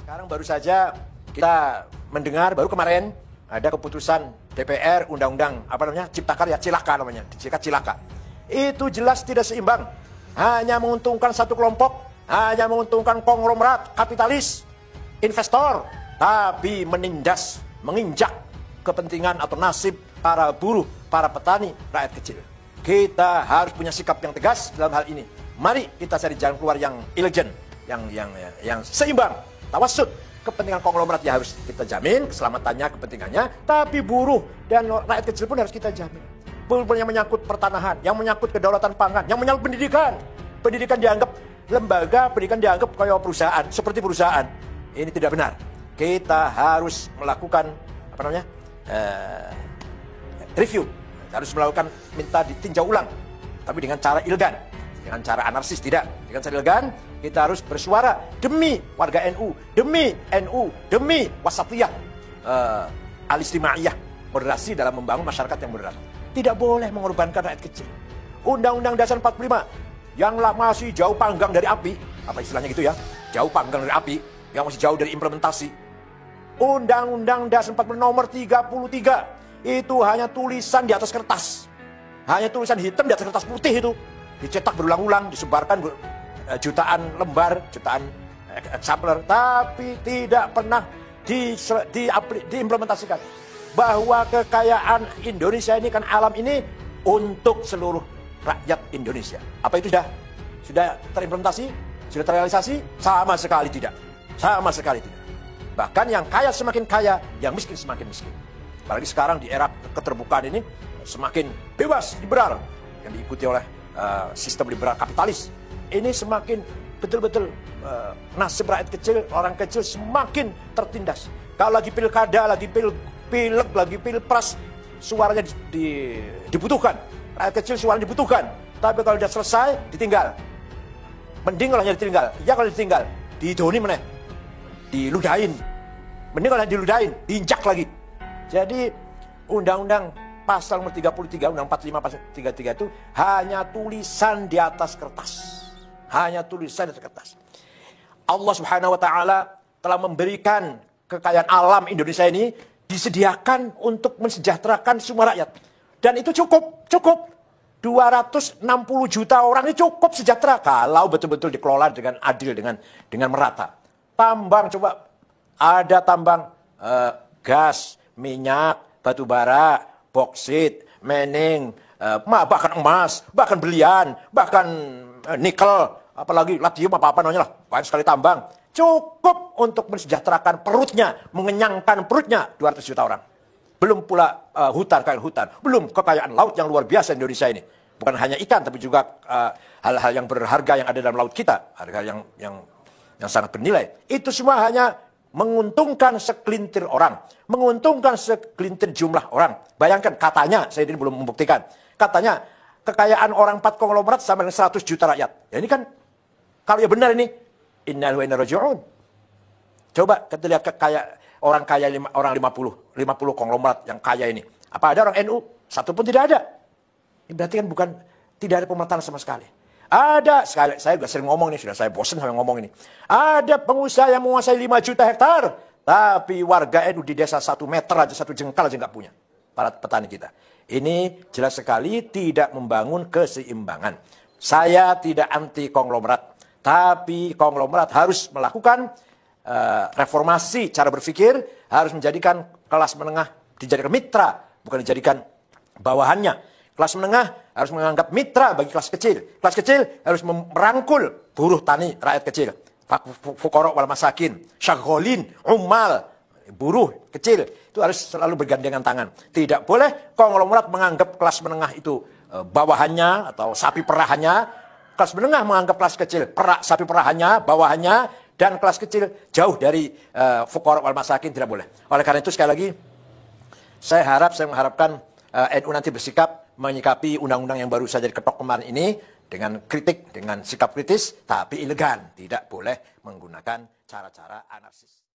Sekarang baru saja kita mendengar, baru kemarin ada keputusan DPR Undang-Undang Cipta Karya, Cilaka namanya, Cilaka. Itu jelas tidak seimbang, hanya menguntungkan satu kelompok, hanya menguntungkan konglomerat, kapitalis, investor, tapi menindas, menginjak kepentingan atau nasib para buruh, para petani, rakyat kecil. Kita harus punya sikap yang tegas dalam hal ini. Mari kita cari jalan keluar yang elegan, yang seimbang. Tawasud, kepentingan konglomerat ya harus kita jamin, keselamatannya, kepentingannya, tapi buruh dan rakyat kecil pun harus kita jamin. Yang menyangkut pertanahan, yang menyangkut kedaulatan pangan, yang menyangkut pendidikan. Pendidikan dianggap lembaga, pendidikan dianggap kayak perusahaan, seperti perusahaan. Ini tidak benar. Kita harus melakukan review, harus melakukan minta ditinjau ulang, tapi dengan cara elegan. Dengan cara anarkis tidak, dengan cara elegan kita harus bersuara demi warga NU, demi NU, demi wasatiyah, al-istimaiyah, moderasi dalam membangun masyarakat yang moderat. Tidak boleh mengorbankan rakyat kecil. Undang-Undang Dasar 45 yang masih jauh panggang dari api, apa istilahnya gitu ya, jauh panggang dari api, yang masih jauh dari implementasi. Undang-Undang Dasar 45 nomor 33 itu hanya tulisan di atas kertas, hanya tulisan hitam di atas kertas putih itu. Dicetak berulang-ulang, disebarkan jutaan lembar, jutaan sampler, tapi tidak pernah diimplementasikan. Bahwa kekayaan Indonesia ini kan alam ini untuk seluruh rakyat Indonesia. Apa itu sudah terimplementasi? Sudah terrealisasi? Sama sekali tidak. Sama sekali tidak. Bahkan yang kaya semakin kaya, yang miskin semakin miskin. Apalagi sekarang di era keterbukaan ini semakin bebas, liberal, yang diikuti oleh sistem liberal kapitalis. Ini semakin betul-betul nasib rakyat kecil, orang kecil semakin tertindas. Kalau lagi pilkada, lagi pilek, lagi pilpres, suaranya dibutuhkan. Rakyat kecil suaranya dibutuhkan. Tapi kalau sudah selesai, ditinggal. Mending kalau hanya ditinggal. Ya kalau ditinggal, didoni meneh, diludahin. Mending kalau diludahin, diinjak lagi. Jadi undang-undang pasal nomor 33, Undang 45 pasal 33 itu hanya tulisan di atas kertas. Hanya tulisan di atas kertas. Allah Subhanahu wa taala telah memberikan kekayaan alam Indonesia ini disediakan untuk mensejahterakan semua rakyat. Dan itu cukup. 260 juta orang ini cukup sejahtera kalau betul-betul dikelola dengan adil, dengan merata. Tambang, coba ada tambang gas, minyak, batu bara, boksit, mening, bahkan emas, bahkan berlian, bahkan nikel, apalagi latium apa namanya lah, banyak sekali tambang. Cukup untuk mensejahterakan perutnya, mengenyangkan perutnya 200 juta orang. Belum pula kekayaan hutan, belum kekayaan laut yang luar biasa Indonesia ini. Bukan hanya ikan, tapi juga hal-hal yang berharga yang ada dalam laut kita, harga yang sangat bernilai. Itu semua hanya menguntungkan segelintir orang, menguntungkan segelintir jumlah orang. Bayangkan, katanya, saya ini belum membuktikan, katanya kekayaan orang 4 konglomerat sama dengan 100 juta rakyat. Ya ini kan, kalau ya benar ini, inna lillahi wa inna ilaihi raji'un. Coba kita lihat orang kaya, orang 50 konglomerat yang kaya ini. Apa ada orang NU? Satu pun tidak ada. Ini berarti kan tidak ada pemerataan sama sekali. Ada, saya juga sering ngomong nih, sudah saya bosan sama ngomong ini. Ada pengusaha yang menguasai 5 juta hektar, tapi warga NU di desa 1 meter aja, 1 jengkal aja nggak punya. Para petani kita. Ini jelas sekali tidak membangun keseimbangan. Saya tidak anti konglomerat, tapi konglomerat harus melakukan reformasi cara berpikir, harus menjadikan kelas menengah dijadikan mitra, bukan dijadikan bawahannya. Kelas menengah harus menganggap mitra bagi kelas kecil. Kelas kecil harus merangkul buruh tani, rakyat kecil. Fuqara wal masakin, syagholin, ummal, buruh kecil. Itu harus selalu bergandengan tangan. Tidak boleh konglomerat menganggap kelas menengah itu bawahannya atau sapi perahannya. Kelas menengah menganggap kelas kecil sapi perahannya, bawahannya. Dan kelas kecil jauh dari fuqara wal masakin, tidak boleh. Oleh karena itu sekali lagi, saya mengharapkan NU nanti bersikap menyikapi undang-undang yang baru saja diketok kemarin ini dengan kritik, dengan sikap kritis, tapi elegan. Tidak boleh menggunakan cara-cara anarkis.